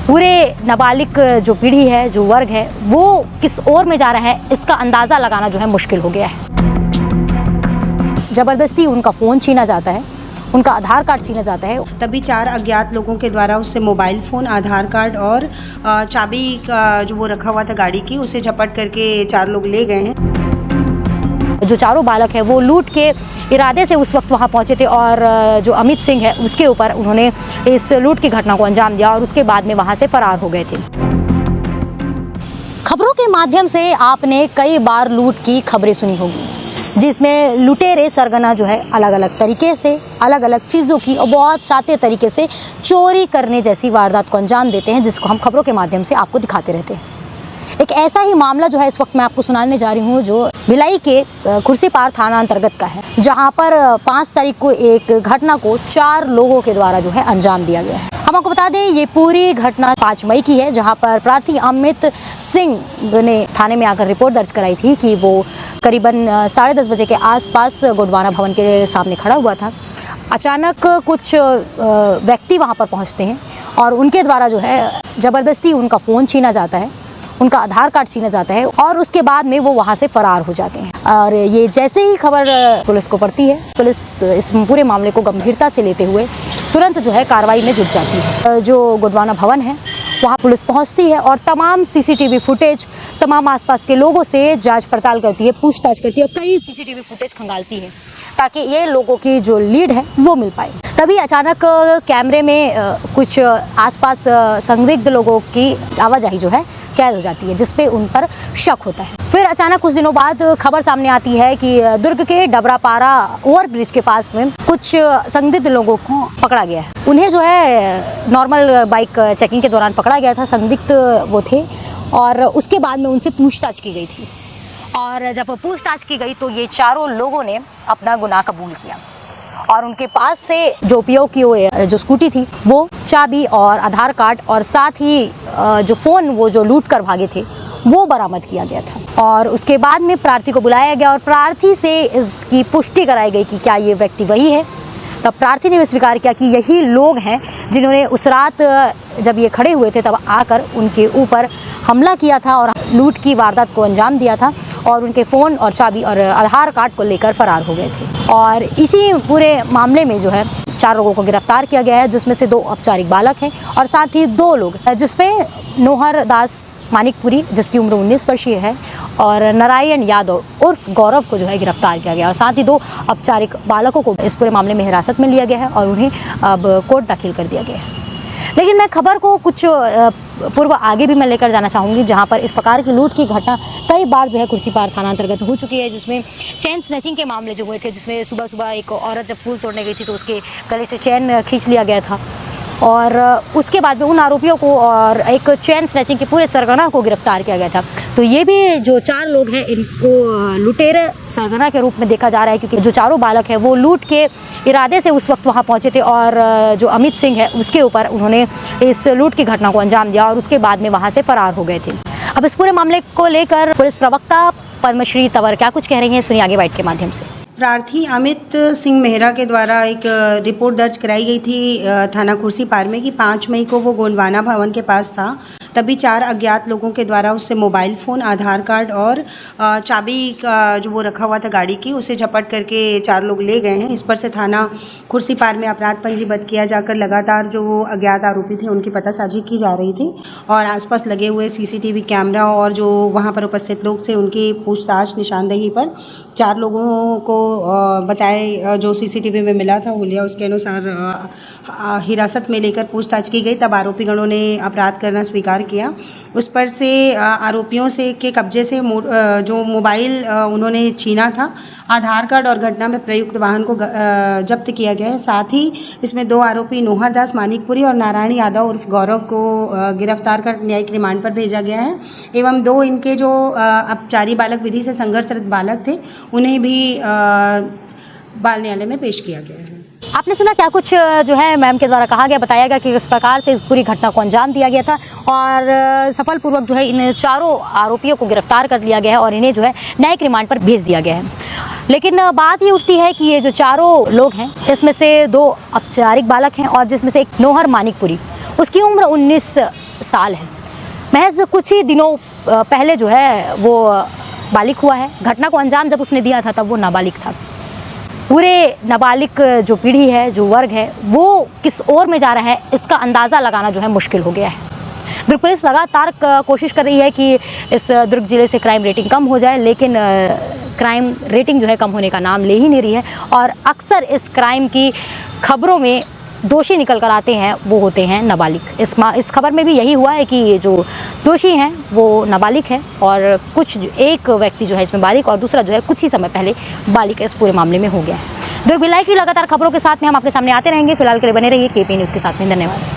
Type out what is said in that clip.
पूरे नाबालिग जो पीढ़ी है, जो वर्ग है, वो किस ओर में जा रहा है, इसका अंदाज़ा लगाना जो है मुश्किल हो गया है। ज़बरदस्ती उनका फ़ोन छीना जाता है, उनका आधार कार्ड छीना जाता है। तभी 4 अज्ञात लोगों के द्वारा उससे मोबाइल फ़ोन, आधार कार्ड और चाबी का जो वो रखा हुआ था गाड़ी की, उसे झपट करके 4 लोग ले गए हैं। जो चारों बालक हैं वो लूट के इरादे से उस वक्त वहाँ पहुँचे थे और जो अमित सिंह है उसके ऊपर उन्होंने इस लूट की घटना को अंजाम दिया और उसके बाद में वहाँ से फरार हो गए थे। खबरों के माध्यम से आपने कई बार लूट की खबरें सुनी होगी, जिसमें लुटेरे सरगना जो है अलग अलग तरीके से, अलग अलग चीज़ों की और बहुत शातिर तरीके से चोरी करने जैसी वारदात को अंजाम देते हैं, जिसको हम खबरों के माध्यम से आपको दिखाते रहते हैं। एक ऐसा ही मामला जो है इस वक्त मैं आपको सुनाने जा रही हूँ, जो भिलाई के खुर्सीपार थाना अंतर्गत का है, जहाँ पर 5 तारीख को एक घटना को 4 लोगों के द्वारा जो है अंजाम दिया गया है। हम आपको बता दें ये पूरी घटना 5 मई की है, जहाँ पर प्रार्थी अमित सिंह ने थाने में आकर रिपोर्ट दर्ज कराई थी कि वो करीबन 10:30 बजे के आसपास गोंडवाना भवन के सामने खड़ा हुआ था। अचानक कुछ व्यक्ति वहाँ पर पहुँचते हैं और उनके द्वारा जो है ज़बरदस्ती उनका फ़ोन छीना जाता है, उनका आधार कार्ड छीना जाता है और उसके बाद में वो वहाँ से फरार हो जाते हैं। और ये जैसे ही खबर पुलिस को पड़ती है, पुलिस इस पूरे मामले को गंभीरता से लेते हुए तुरंत जो है कार्रवाई में जुट जाती है। जो गोंडवाना भवन है वहाँ पुलिस पहुँचती है और तमाम सीसीटीवी फुटेज, तमाम आसपास के लोगों से जांच पड़ताल करती है, पूछताछ करती है, कई सीसीटीवी फुटेज खंगालती है ताकि ये लोगों की जो लीड है वो मिल पाए। तभी अचानक कैमरे में कुछ आसपास संदिग्ध लोगों की आवाजाही जो है कैद हो जाती है, जिसपे उन पर शक होता है। फिर अचानक कुछ दिनों बाद खबर सामने आती है कि दुर्ग के डबरापारा ओवरब्रिज के पास में कुछ संदिग्ध लोगों को पकड़ा गया है। उन्हें जो है नॉर्मल बाइक चेकिंग के दौरान पकड़ा गया था, संदिग्ध वो थे, और उसके बाद में उनसे पूछताछ की गई थी। और जब पूछताछ की गई तो ये चारों लोगों ने अपना गुनाह कबूल किया और उनके पास से जो उपयोग की हुई जो स्कूटी थी, वो चाबी और आधार कार्ड और साथ ही जो फ़ोन वो जो लूट कर भागे थे वो बरामद किया गया था। और उसके बाद में प्रार्थी को बुलाया गया और प्रार्थी से इसकी पुष्टि कराई गई कि क्या ये व्यक्ति वही है। तब प्रार्थी ने भी स्वीकार किया कि यही लोग हैं जिन्होंने उस रात जब ये खड़े हुए थे तब आकर उनके ऊपर हमला किया था और लूट की वारदात को अंजाम दिया था और उनके फ़ोन और चाबी और आधार कार्ड को लेकर फरार हो गए थे। और इसी पूरे मामले में जो है 4 लोगों को गिरफ्तार किया गया है, जिसमें से 2 औपचारिक बालक हैं और साथ ही 2 लोग, जिसमें नोहर दास मानिकपुरी जिसकी उम्र 19 वर्षीय है और नारायण यादव उर्फ गौरव को जो है गिरफ्तार किया गया और साथ ही 2 औपचारिक बालकों को इस पूरे मामले में हिरासत में लिया गया है और उन्हें अब कोर्ट दाखिल कर दिया गया है। लेकिन मैं खबर को कुछ पूर्व आगे भी मैं लेकर जाना चाहूँगी, जहाँ पर इस प्रकार की लूट की घटना कई बार जो है खुर्सीपार थाना अंतर्गत हो चुकी है, जिसमें चेन स्नैचिंग के मामले जो हुए थे, जिसमें सुबह सुबह एक औरत जब फूल तोड़ने गई थी तो उसके गले से चैन खींच लिया गया था और उसके बाद में उन आरोपियों को और एक चेन स्नैचिंग के पूरे सरगना को गिरफ्तार किया गया था। तो ये भी जो 4 लोग हैं इनको लुटेरे सरगना के रूप में देखा जा रहा है, क्योंकि जो चारों बालक हैं वो लूट के इरादे से उस वक्त वहाँ पहुँचे थे और जो अमित सिंह है उसके ऊपर उन्होंने इस लूट की घटना को अंजाम दिया और उसके बाद में वहाँ से फरार हो गए थे। अब इस पूरे मामले को लेकर पुलिस प्रवक्ता पद्मश्री तंवर क्या कुछ कह रही हैं, सुनिए आगे बाइट के माध्यम से। प्रार्थी अमित सिंह मेहरा के द्वारा एक रिपोर्ट दर्ज कराई गई थी थाना खुर्सीपार में कि 5 मई को वो गोंडवाना भवन के पास था। तभी 4 अज्ञात लोगों के द्वारा उससे मोबाइल फ़ोन, आधार कार्ड और चाबी का जो वो रखा हुआ था गाड़ी की, उसे झपट करके 4 लोग ले गए हैं। इस पर से थाना खुर्सीपार में अपराध पंजीबद्ध किया जाकर लगातार जो अज्ञात आरोपी थे उनकी पतासाजी की जा रही थी और आसपास लगे हुए सीसीटीवी कैमरा और जो वहाँ पर उपस्थित लोग थे उनकी पूछताछ निशानदेही पर 4 लोगों को बताए जो सीसीटीवी में मिला था हुलिया, उसके अनुसार हिरासत में लेकर पूछताछ की गई। तब आरोपी गणों ने अपराध करना स्वीकार किया। उस पर से आरोपियों से के कब्जे से जो मोबाइल उन्होंने छीना था, आधार कार्ड और घटना में प्रयुक्त वाहन को जब्त किया गया है। साथ ही इसमें 2 आरोपी नोहर दास मानिकपुरी और नारायण यादव उर्फ गौरव को गिरफ्तार कर न्यायिक रिमांड पर भेजा गया है एवं 2 इनके जो अपचारी बालक विधि से संघर्षरत बालक थे उन्हें भी बाल न्यायालय में पेश किया गया है। आपने सुना क्या कुछ जो है मैम के द्वारा कहा गया, बताया गया कि इस प्रकार से इस पूरी घटना को अंजाम दिया गया था और सफलपूर्वक जो है इन 4 आरोपियों को गिरफ्तार कर लिया गया है और इन्हें जो है न्यायिक रिमांड पर भेज दिया गया है। लेकिन बात ये उठती है कि ये जो 4 लोग हैं इसमें से 2 औपचारिक बालक हैं और जिसमें से एक नोहर मानिकपुरी, उसकी उम्र 19 साल है। महज कुछ ही दिनों पहले जो है वो बालिग हुआ है। घटना को अंजाम जब उसने दिया था तब वो नाबालिग था। पूरे नाबालिग जो पीढ़ी है, जो वर्ग है, वो किस ओर में जा रहा है इसका अंदाज़ा लगाना जो है मुश्किल हो गया है। दुर्ग पुलिस लगातार कोशिश कर रही है कि इस दुर्ग ज़िले से क्राइम रेटिंग कम हो जाए, लेकिन क्राइम रेटिंग जो है कम होने का नाम ले ही नहीं रही है। और अक्सर इस क्राइम की खबरों में दोषी निकल कर आते हैं वो होते हैं नाबालिग। इस खबर में भी यही हुआ है कि जो दोषी हैं वो नाबालिग है और एक व्यक्ति जो है इसमें बालिग और दूसरा जो है कुछ ही समय पहले बालिग इस पूरे मामले में हो गया है। दुर्ग भिलाई की लगातार खबरों के साथ में हम आपके सामने आते रहेंगे। फिलहाल के लिए बने रहिए केपी न्यूज़ के साथ में। धन्यवाद।